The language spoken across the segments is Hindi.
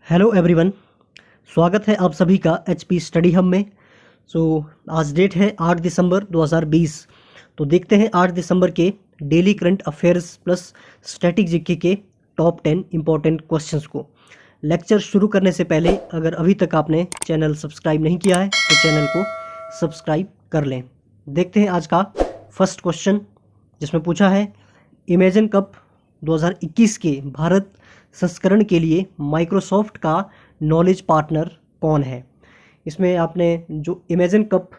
हेलो एवरीवन, स्वागत है आप सभी का एचपी स्टडी हब में। आज डेट है 8 दिसंबर 2020। तो देखते हैं 8 दिसंबर के daily current affairs plus static GK के टॉप 10 इम्पॉर्टेंट क्वेश्चंस को। लेक्चर शुरू करने से पहले अगर अभी तक आपने चैनल सब्सक्राइब नहीं किया है तो चैनल को सब्सक्राइब कर लें। देखते हैं आज का फर्स्ट क्वेश्चन, जिसमें पूछा है इमेजिन कप 2021 के भारत संस्करण के लिए माइक्रोसॉफ्ट का नॉलेज पार्टनर कौन है। इसमें आपने जो इमेजिन कप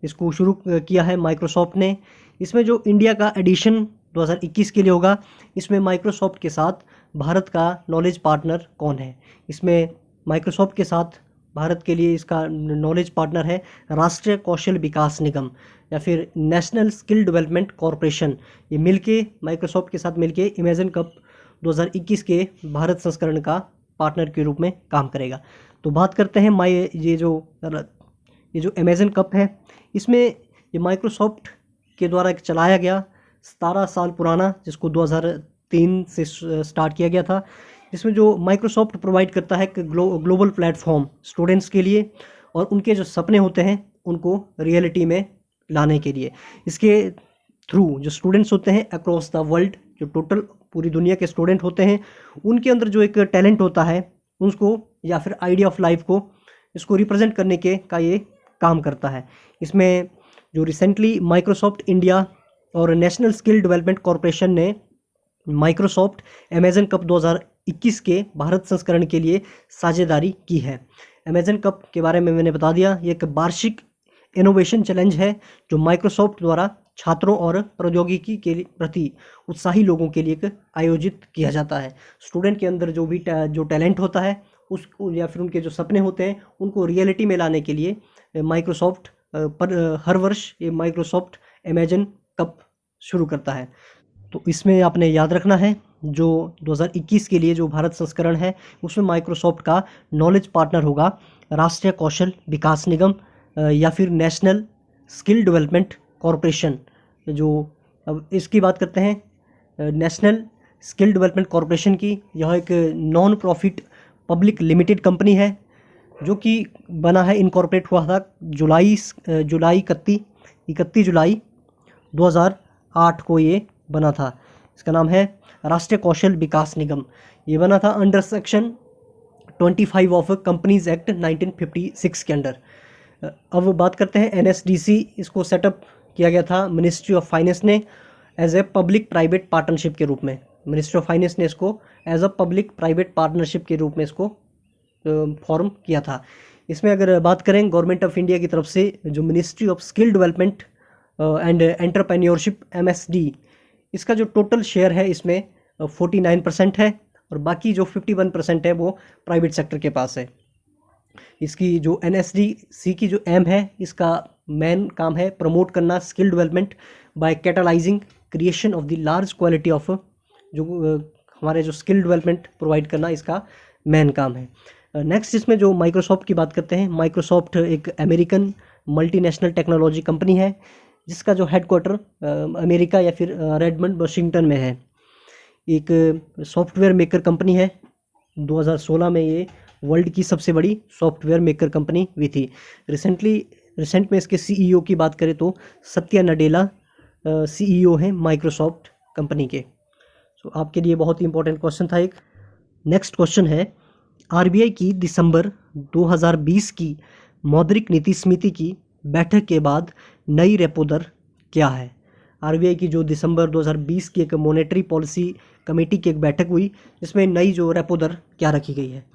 इसको शुरू किया है माइक्रोसॉफ्ट ने, इसमें जो इंडिया का एडिशन 2021 के लिए होगा, इसमें माइक्रोसॉफ्ट के साथ भारत का नॉलेज पार्टनर कौन है। इसमें माइक्रोसॉफ्ट के साथ भारत के लिए इसका नॉलेज पार्टनर है राष्ट्रीय कौशल विकास निगम या फिर नेशनल स्किल डेवलपमेंट कॉरपोरेशन। ये मिलके माइक्रोसॉफ्ट के साथ मिलके इमेजिन कप 2021 के भारत संस्करण का पार्टनर के रूप में काम करेगा। तो बात करते हैं ये जो इमेजिन कप है, इसमें ये माइक्रोसॉफ्ट के द्वारा एक चलाया गया 17 साल पुराना, जिसको 2003 से स्टार्ट किया गया था। इसमें जो माइक्रोसॉफ्ट प्रोवाइड करता है कि ग्लोबल प्लेटफॉर्म स्टूडेंट्स के लिए और उनके जो सपने होते हैं उनको रियलिटी में लाने के लिए। इसके थ्रू जो स्टूडेंट्स होते हैं अक्रॉस द वर्ल्ड, जो टोटल पूरी दुनिया के स्टूडेंट होते हैं, उनके अंदर जो एक टैलेंट होता है उसको या फिर आइडिया ऑफ लाइफ को इसको रिप्रेजेंट करने के का ये काम करता है। इसमें जो रिसेंटली माइक्रोसॉफ्ट इंडिया और नेशनल स्किल डेवलपमेंट कॉरपोरेशन ने माइक्रोसॉफ्ट इमेजिन कप 2021 के भारत संस्करण के लिए साझेदारी की है। इमेजिन कप के बारे में मैंने बता दिया, ये एक वार्षिक इनोवेशन चैलेंज है जो माइक्रोसॉफ्ट द्वारा छात्रों और प्रौद्योगिकी के प्रति उत्साही लोगों के लिए आयोजित किया जाता है। स्टूडेंट के अंदर जो भी जो टैलेंट होता है उसको या फिर उनके जो सपने होते हैं उनको रियलिटी में लाने के लिए माइक्रोसॉफ्ट हर वर्ष ये माइक्रोसॉफ्ट इमेजिन कप शुरू करता है। तो इसमें आपने याद रखना है जो 2021 के लिए जो भारत संस्करण है उसमें माइक्रोसॉफ्ट का नॉलेज पार्टनर होगा राष्ट्रीय कौशल विकास निगम या फिर नेशनल स्किल डेवलपमेंट कॉरपोरेशन। जो अब इसकी बात करते हैं नेशनल स्किल डेवलपमेंट कॉरपोरेशन की, यह एक non profit public limited company है जो कि बना है, इनकॉर्पोरेट हुआ था जुलाई 31 जुलाई 2008 को ये बना था। इसका नाम है राष्ट्रीय कौशल विकास निगम। ये बना था under section 25 of companies act 1956 के अंडर। अब बात करते हैं NSDC, इसको सेटअप किया गया था मिनिस्ट्री ऑफ फाइनेंस ने as a public private partnership के रूप में। मिनिस्ट्री ऑफ फाइनेंस ने इसको as a public private partnership के रूप में इसको फॉर्म किया था। इसमें अगर बात करें गवर्नमेंट ऑफ इंडिया की तरफ से जो ministry of skill development and entrepreneurship MSD, इसका जो टोटल शेयर है इसमें 49% है और बाकी जो 51% है वो प्राइवेट सेक्टर के पास है। इसकी जो NSDC की जो एम है, इसका मेन काम है प्रमोट करना skill development bye catalysing creation of the large quality of, जो हमारे जो स्किल डेवलपमेंट प्रोवाइड करना इसका मेन काम है। नेक्स्ट इसमें जो माइक्रोसॉफ्ट की बात करते हैं, माइक्रोसॉफ्ट एक अमेरिकन मल्टीनेशनल टेक्नोलॉजी कंपनी है जिसका जो हेडक्वार्टर अमेरिका या फिर रेडमंड वाशिंगटन में है। एक सॉफ्टवेयर मेकर कंपनी है। 2016 में ये वर्ल्ड की सबसे बड़ी सॉफ्टवेयर मेकर कंपनी भी थी। रिसेंट में इसके CEO की बात करें तो सत्या नडेला CEO हैं माइक्रोसॉफ्ट कंपनी के। तो आपके लिए बहुत ही इंपॉर्टेंट क्वेश्चन था एक। नेक्स्ट क्वेश्चन है RBI की दिसंबर 2020 की मौद्रिक नीति समिति की बैठक के बाद नई रेपो दर क्या है। RBI की जो दिसंबर 2020 की एक मॉनेटरी पॉलिसी कमेटी की एक बैठक हुई जिसमें नई जो रेपो दर क्या रखी गई है।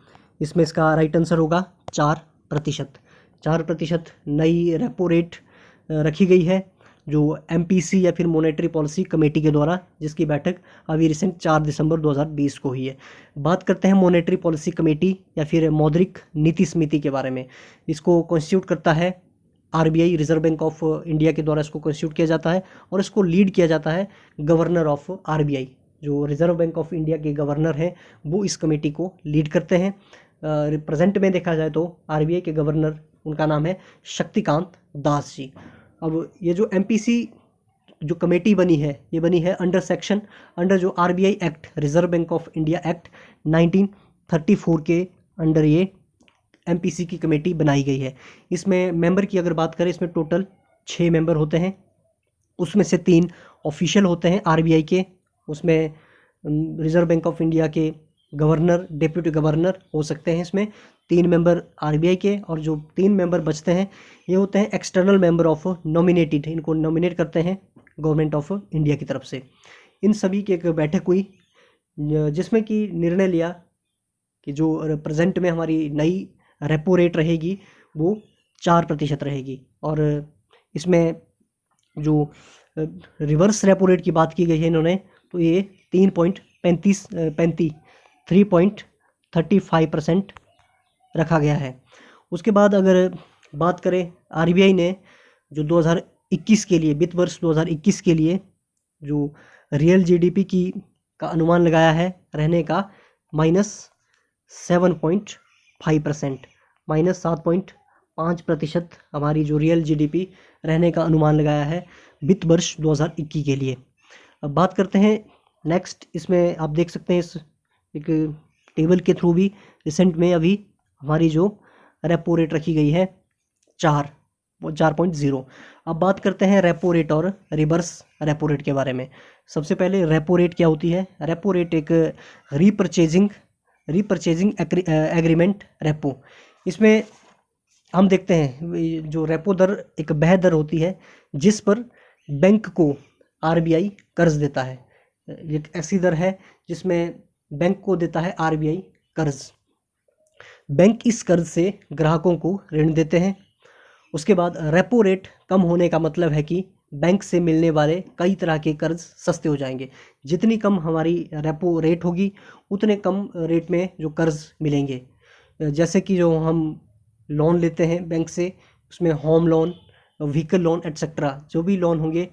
इसमें इसका राइट आंसर होगा 4% नई रेपो रेट रखी गई है जो MPC या फिर मॉनेटरी पॉलिसी कमेटी के द्वारा, जिसकी बैठक अभी रिसेंट 4 दिसंबर 2020 को हुई है। बात करते हैं मॉनेटरी पॉलिसी कमेटी या फिर मौद्रिक नीति समिति के बारे में। इसको कॉन्स्टिट्यूट करता है RBI, reserve bank of India के द्वारा इसको कॉन्स्टिट्यूट किया जाता है और इसको लीड किया जाता है गवर्नर ऑफ RBI। जो रिजर्व बैंक ऑफ इंडिया के गवर्नर हैं वो इस कमेटी को लीड करते हैं। प्रेजेंट में देखा जाए तो RBI के गवर्नर, उनका नाम है शक्तिकांत दास जी। अब ये जो MPC जो कमेटी बनी है, ये बनी है अंडर जो RBI act, reserve bank of India act 1934 के अंडर ये MPC की कमेटी बनाई गई है। इसमें मेंबर की अगर बात करें, इसमें टोटल 6 मेंबर होते हैं, उसमें से 3 ऑफिशियल होते हैं RBI के, उसमें रिजर्व बैंक ऑफ इंडिया के गवर्नर, डिप्टी गवर्नर हो सकते हैं। इसमें 3 मेंबर RBI के, और जो 3 मेंबर बचते हैं ये होते हैं एक्सटर्नल मेंबर ऑफ नॉमिनेटेड, इनको नॉमिनेट करते हैं गवर्नमेंट ऑफ इंडिया की तरफ से। इन सभी की एक बैठक हुई जिसमें कि निर्णय लिया कि जो प्रेजेंट में हमारी नई रेपो रेट रहेगी वो 4% रहेगी, और इसमें जो रिवर्स रेपो रेट की बात की गई है इन्होंने, तो ये 3.35% रखा गया है। उसके बाद अगर बात करें, RBI ने जो 2021 के लिए, वित्त वर्ष 2021 के लिए जो रियल GDP की का अनुमान लगाया है रहने का -7.5%, -7.5% हमारी जो रियल GDP रहने का अनुमान लगाया है वित्त वर्ष 2021 के लिए। अब बात करते हैं नेक्स्ट, इसमें आप देख सकते हैं इस एक टेबल के थ्रू भी रिसेंट में अभी हमारी जो रेपो रेट रखी गई है 4.0। अब बात करते हैं रेपो रेट और रिवर्स रेपो रेट के बारे में। सबसे पहले रेपो रेट क्या होती है? रेपो रेट एक रीपरचेजिंग एग्रीमेंट रेपो। इसमें हम देखते हैं जो रेपो दर एक ब्याज दर होती है जिस पर बैंक को RBI कर्ज देता है। एक ऐसी दर है जिसमें बैंक को देता है RBI कर्ज। बैंक इस कर्ज से ग्राहकों को ऋण देते हैं। उसके बाद रेपो रेट कम होने का मतलब है कि बैंक से मिलने वाले कई तरह के कर्ज सस्ते हो जाएंगे। जितनी कम हमारी रेपो रेट होगी उतने कम रेट में जो कर्ज मिलेंगे। जैसे कि जो हम लोन लेते हैं बैंक से, उसमें home loan, vehicle loan etcetera, जो भी लोन होंगे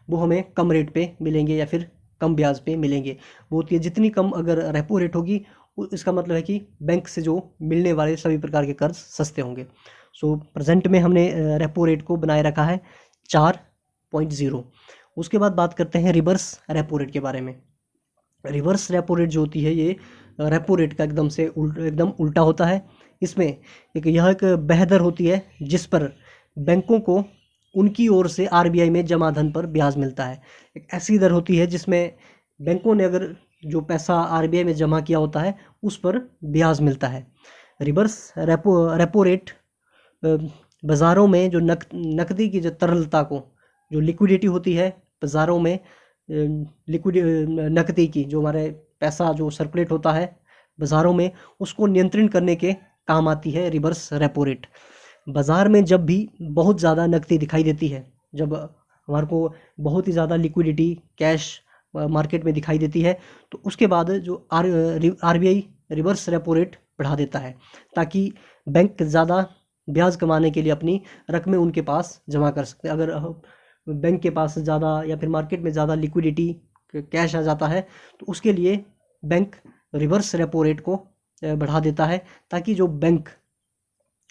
वो हमें कम रेट पे मिलेंगे या फिर कम ब्याज पे मिलेंगे। वो जितनी कम अगर रेपो रेट होगी इसका मतलब है कि बैंक से जो मिलने वाले सभी प्रकार के कर्ज सस्ते होंगे। सो प्रेजेंट में हमने रेपो रेट को बनाए रखा है 4.0। उसके बाद बात करते हैं रिवर्स रेपो रेट के बारे में। रिवर्स रेपो रेट जो होती है ये रेपो रेट का एकदम उल्टा होता है। इसमें यह एक ब्याज दर होती है जिस पर बैंकों को उनकी ओर से RBI में जमा धन पर ब्याज मिलता है। एक ऐसी दर होती है जिसमें बैंकों ने अगर जो पैसा RBI में जमा किया होता है उस पर ब्याज मिलता है। रिवर्स रेपो रेट बाज़ारों में जो नकदी की जो तरलता को, जो लिक्विडिटी होती है बाज़ारों में, नकदी की जो हमारे पैसा जो सर्कुलेट होता है बाज़ारों में, उसको नियंत्रण करने के काम आती है रिवर्स रेपो रेट। बाज़ार में जब भी बहुत ज़्यादा नकदी दिखाई देती है, जब हमारे को बहुत ही ज़्यादा लिक्विडिटी कैश मार्केट में दिखाई देती है, तो उसके बाद जो RBI रिवर्स रेपो रेट बढ़ा देता है ताकि बैंक ज़्यादा ब्याज कमाने के लिए अपनी रकमें उनके पास जमा कर सकते हैं। अगर बैंक के पास ज़्यादा या फिर मार्केट में ज़्यादा लिक्विडिटी कैश आ जाता है तो उसके लिए बैंक रिवर्स रेपो रेट को बढ़ा देता है ताकि जो बैंक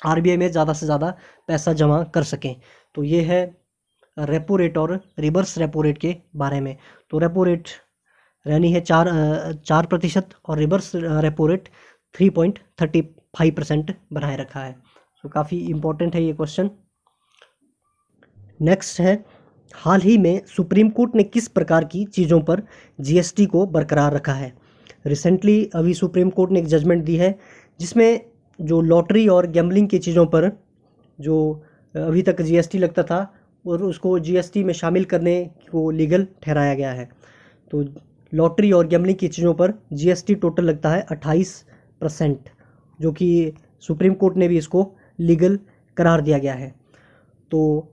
RBI में ज़्यादा से ज़्यादा पैसा जमा कर सकें। तो ये है रेपो रेट और रिवर्स रेपो रेट के बारे में। तो रेपो रेट रहनी है 4% और रिवर्स रेपो रेट 3.35% बनाए रखा है। तो काफ़ी इम्पोर्टेंट है ये क्वेश्चन। नेक्स्ट है, हाल ही में सुप्रीम कोर्ट ने किस प्रकार की चीज़ों पर GST को बरकरार रखा है? रिसेंटली अभी सुप्रीम कोर्ट ने एक जजमेंट दी है जिसमें जो लॉटरी और गैम्बलिंग की चीज़ों पर जो अभी तक GST लगता था और उसको GST में शामिल करने को लीगल ठहराया गया है। तो लॉटरी और गैम्बलिंग की चीज़ों पर GST टोटल लगता है 28%, जो कि सुप्रीम कोर्ट ने भी इसको लीगल करार दिया गया है। तो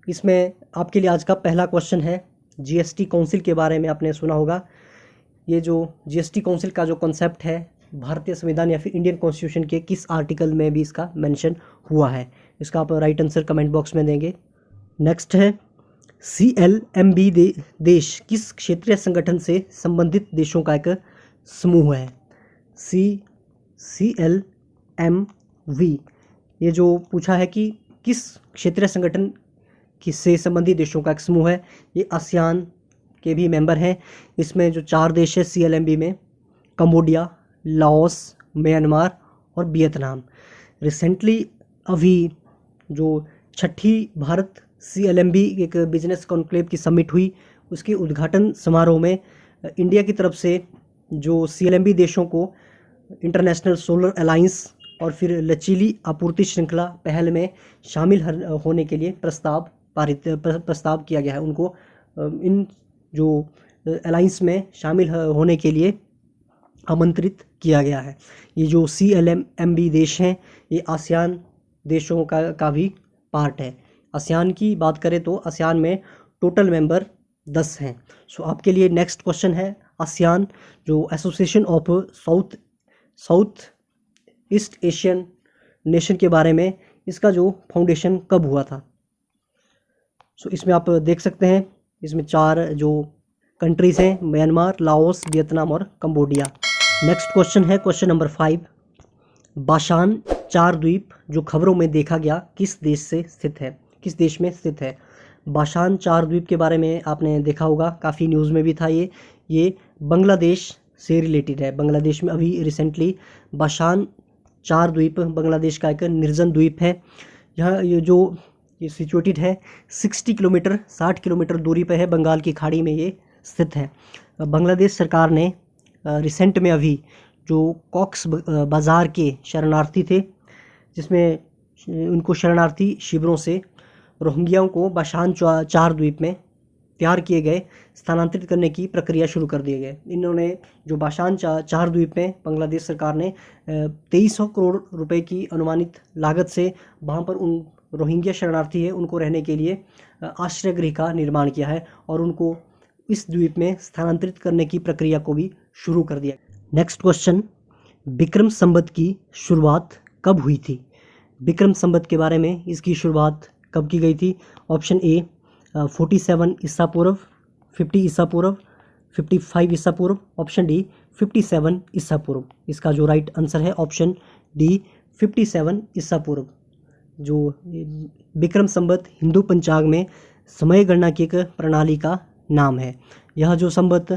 इसमें आपके लिए आज का पहला क्वेश्चन है, GST काउंसिल के बारे में आपने सुना होगा। ये जो GST काउंसिल का जो कॉन्सेप्ट है भारतीय संविधान या फिर इंडियन कॉन्स्टिट्यूशन के किस आर्टिकल में भी इसका मेंशन हुआ है? इसका आप राइट आंसर कमेंट बॉक्स में देंगे। नेक्स्ट है, CLMV देश किस क्षेत्रीय संगठन से संबंधित देशों का एक समूह है? CLMV ये जो पूछा है कि किस क्षेत्रीय संगठन से संबंधित देशों का एक समूह है। ये आसियान के भी मेंबर हैं। इसमें जो 4 देश है CLMV में, कंबोडिया, लाओस, म्यांमार और वियतनाम। रिसेंटली अभी जो छठी भारत CLMV एक बिजनेस कॉन्क्लेव की समिट हुई, उसके उद्घाटन समारोह में इंडिया की तरफ से जो CLMV देशों को इंटरनेशनल सोलर अलायंस और फिर लचीली आपूर्ति श्रृंखला पहल में शामिल होने के लिए प्रस्ताव किया गया है। उनको इन जो अलायंस में शामिल होने के लिए आमंत्रित किया गया है। ये जो CLMV देश हैं ये आसियान देशों का भी पार्ट है। आसियान की बात करें तो आसियान में टोटल मेंबर 10 हैं। सो आपके लिए नेक्स्ट क्वेश्चन है, आसियान जो association of south east Asian nation के बारे में, इसका जो फाउंडेशन कब हुआ था। सो इसमें आप देख सकते हैं, इसमें 4 जो कंट्रीज हैं, म्यांमार, लाओस, वियतनाम और कंबोडिया। नेक्स्ट क्वेश्चन है क्वेश्चन नंबर 5, बाशान 4 द्वीप जो खबरों में देखा गया किस देश में स्थित है। बाशान 4 द्वीप के बारे में आपने देखा होगा, काफ़ी न्यूज़ में भी था ये बांग्लादेश से रिलेटेड है। बांग्लादेश में अभी रिसेंटली बाशान 4 द्वीप बांग्लादेश का एक निर्जन द्वीप है। यहाँ ये सिचुएटेड है 60 किलोमीटर दूरी पर है, बंगाल की खाड़ी में ये स्थित है। बांग्लादेश सरकार ने रिसेंट में अभी जो कॉक्स बाज़ार के शरणार्थी थे, जिसमें उनको शरणार्थी शिविरों से रोहिंग्याओं को बाशान 4 द्वीप में तैयार किए गए स्थानांतरित करने की प्रक्रिया शुरू कर दिए गए। इन्होंने जो बाशान 4 द्वीप में बांग्लादेश सरकार ने 2300 करोड़ रुपए की अनुमानित लागत से वहाँ पर उन रोहिंग्या शरणार्थी है उनको रहने के लिए आश्रय गृह का निर्माण किया है और उनको इस द्वीप में स्थानांतरित करने की प्रक्रिया को भी शुरू कर दिया। नेक्स्ट क्वेश्चन, विक्रम संवत की शुरुआत कब हुई थी। विक्रम संवत के बारे में, इसकी शुरुआत कब की गई थी। ऑप्शन ए 47 ईसा पूर्व, 50 ईसा पूर्व, 55 ईसा पूर्व, ऑप्शन डी 57 ईसा पूर्व। इसका जो राइट आंसर है ऑप्शन डी 57 ईसा पूर्व। जो विक्रम संवत हिंदू पंचांग में समय गणना की एक प्रणाली का नाम है। यह जो संवत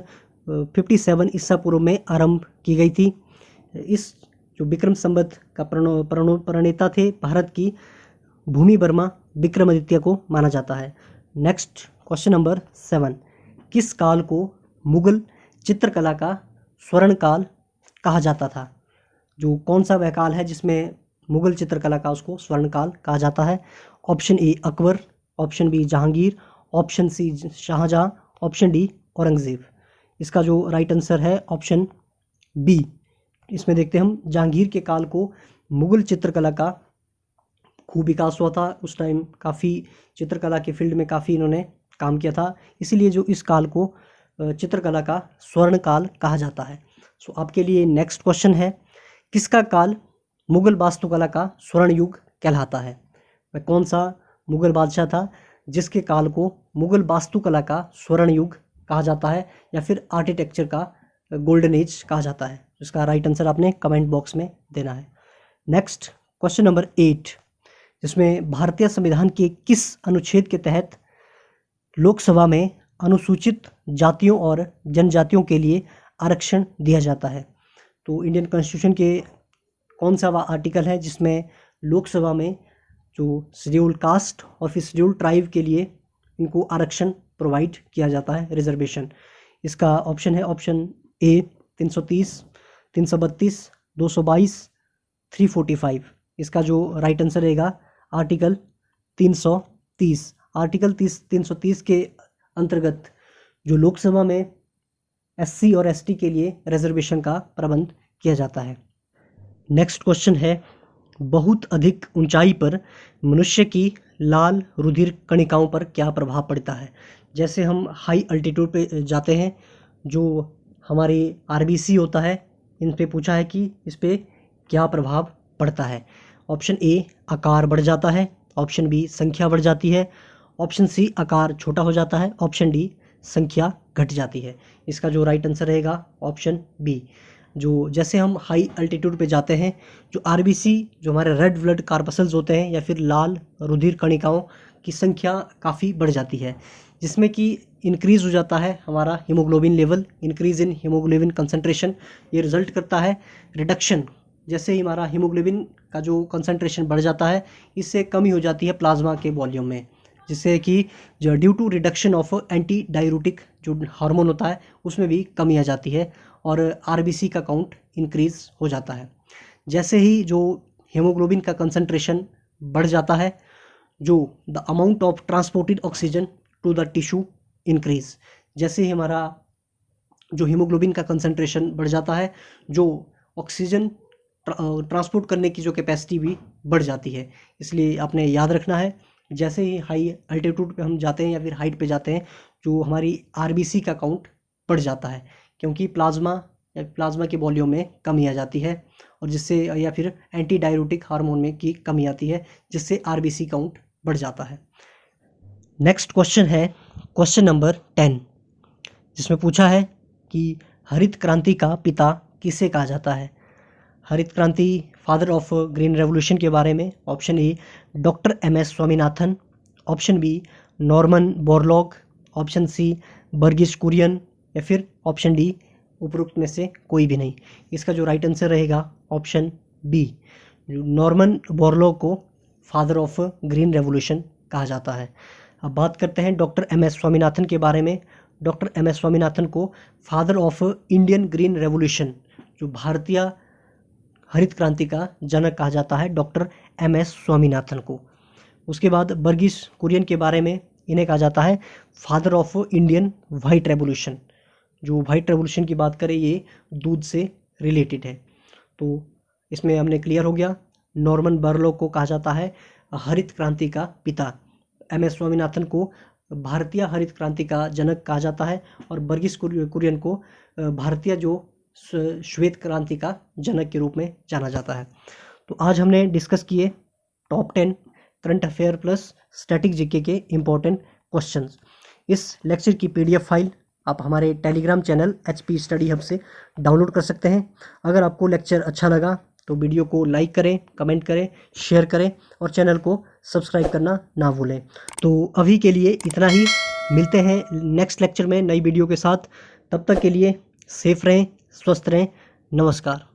57 ईसा पूर्व में आरंभ की गई थी। इस जो विक्रम संवत का प्रणेता थे भारत की भूमि वर्मा विक्रमादित्य को माना जाता है। नेक्स्ट क्वेश्चन नंबर 7, किस काल को मुगल चित्रकला का स्वर्ण काल कहा जाता था। जो कौन सा वह काल है जिसमें मुगल चित्रकला का उसको स्वर्ण काल कहा जाता है। Option A Akbar, option B Jahangir, option C Shahjahan, option D Aurangzeb. इसका जो राइट आंसर है ऑप्शन बी। इसमें देखते हैं हम, जहांगीर के काल को मुगल चित्रकला का खूब विकास हुआ था। उस टाइम काफ़ी चित्रकला के फील्ड में काफ़ी इन्होंने काम किया था, इसीलिए जो इस काल को चित्रकला का स्वर्ण काल कहा जाता है। सो आपके लिए नेक्स्ट क्वेश्चन है, किसका काल मुगल वास्तुकला का स्वर्ण युग कहलाता है। वह कौन सा मुगल बादशाह था जिसके काल को मुगल वास्तुकला का स्वर्ण युग कहा जाता है या फिर आर्किटेक्चर का गोल्डन एज कहा जाता है। इसका राइट आंसर आपने कमेंट बॉक्स में देना है। नेक्स्ट क्वेश्चन नंबर 8, जिसमें भारतीय संविधान के किस अनुच्छेद के तहत लोकसभा में अनुसूचित जातियों और जनजातियों के लिए आरक्षण दिया जाता है। तो इंडियन कॉन्स्टिट्यूशन के कौन सा आर्टिकल है जिसमें लोकसभा में जो शेड्यूल कास्ट और फिर शेड्यूल ट्राइब के लिए इनको आरक्षण प्रोवाइड किया जाता है, रिजर्वेशन। इसका ऑप्शन है ऑप्शन ए 330, 332, 222, 345। इसका जो राइट आंसर रहेगा आर्टिकल 330। आर्टिकल 330 के अंतर्गत जो लोकसभा में SC और ST के लिए रिजर्वेशन का प्रबंध किया जाता है। नेक्स्ट क्वेश्चन है, बहुत अधिक ऊंचाई पर मनुष्य की लाल रुधिर कणिकाओं पर क्या प्रभाव पड़ता है। जैसे हम हाई अल्टीट्यूड पे जाते हैं, जो हमारी RBC होता है, इन पे पूछा है कि इस पे क्या प्रभाव पड़ता है। ऑप्शन ए आकार बढ़ जाता है, ऑप्शन बी संख्या बढ़ जाती है, ऑप्शन सी आकार छोटा हो जाता है, ऑप्शन डी संख्या घट जाती है। इसका जो राइट आंसर रहेगा ऑप्शन बी। जो जैसे हम हाई अल्टीट्यूड पे जाते हैं, जो RBC जो हमारे रेड ब्लड कार्पसल्स होते हैं या फिर लाल रुधिर कणिकाओं की संख्या काफ़ी बढ़ जाती है, जिसमें कि इंक्रीज़ हो जाता है हमारा haemoglobin level, increase in haemoglobin concentration. ये रिजल्ट करता है रिडक्शन जैसे ही हमारा हीमोग्लोबिन का जो कंसंट्रेशन बढ़ जाता है, इससे कमी हो जाती है प्लाज्मा के वॉल्यूम में, जिससे कि जो due to reduction of anti diuretic जो हार्मोन होता है उसमें भी कमी आ जाती है और आरबीसी का काउंट इंक्रीज हो जाता है। जैसे ही जो हीमोग्लोबिन का कंसंट्रेशन बढ़ जाता है, जो the amount of transported oxygen to the tissue increase, जैसे ही हमारा जो हीमोग्लोबिन का कंसंट्रेशन बढ़ जाता है, जो ऑक्सीजन ट्रांसपोर्ट करने की जो कैपेसिटी भी बढ़ जाती है। इसलिए आपने याद रखना है, जैसे ही हाई अल्टीट्यूड पे हम जाते हैं या फिर हाइट पे जाते हैं, जो हमारी आरबीसी का काउंट बढ़ जाता है, क्योंकि प्लाज्मा के वॉल्यूम में कमी आ जाती है और जिससे या फिर एंटी डाययूरेटिक हार्मोन में की कमी आती है, जिससे आरबीसी काउंट बढ़ जाता है। नेक्स्ट क्वेश्चन है क्वेश्चन नंबर 10, जिसमें पूछा है कि हरित क्रांति का पिता किसे कहा जाता है। हरित क्रांति, फादर ऑफ ग्रीन रेवोल्यूशन के बारे में option A doctor MS. Swaminathan, option B Norman Borlaug, option C Verghese Kurien या फिर ऑप्शन डी उपरोक्त में से कोई भी नहीं। इसका जो राइट आंसर रहेगा ऑप्शन बी, नॉर्मन बोरलॉग को फादर ऑफ ग्रीन रेवोल्यूशन कहा जाता है। अब बात करते हैं डॉक्टर एम.एस. स्वामीनाथन के बारे में। Doctor MS. स्वामीनाथन को father of Indian green revolution, जो भारतीय हरित क्रांति का जनक कहा जाता है, डॉक्टर एम.एस. स्वामीनाथन को। उसके बाद बर्गिस कुरियन के बारे में इन्हें कहा जाता है father of Indian white revolution. जो वाइट रेवोल्यूशन की बात करें, ये दूध से रिलेटेड है। तो इसमें हमने क्लियर हो गया, नॉर्मन बोरलॉग को कहा जाता है हरित क्रांति का पिता, एम.एस. स्वामीनाथन को भारतीय हरित क्रांति का जनक कहा जाता है और बर्गिस कुरियन को भारतीय जो श्वेत क्रांति का जनक के रूप में जाना जाता है। तो आज हमने डिस्कस किए top 10 current affair plus static GK के इम्पोर्टेंट क्वेश्चंस। इस लेक्चर की पीडीएफ फाइल आप हमारे Telegram channel HP study hub से डाउनलोड कर सकते हैं। अगर आपको लेक्चर अच्छा लगा तो वीडियो को लाइक करें, कमेंट करें, शेयर करें और चैनल को सब्सक्राइब करना ना भूलें। तो अभी के लिए इतना ही, मिलते हैं नेक्स्ट लेक्चर में नई वीडियो के साथ। तब तक के लिए सेफ रहें, स्वस्थ रहें, नमस्कार।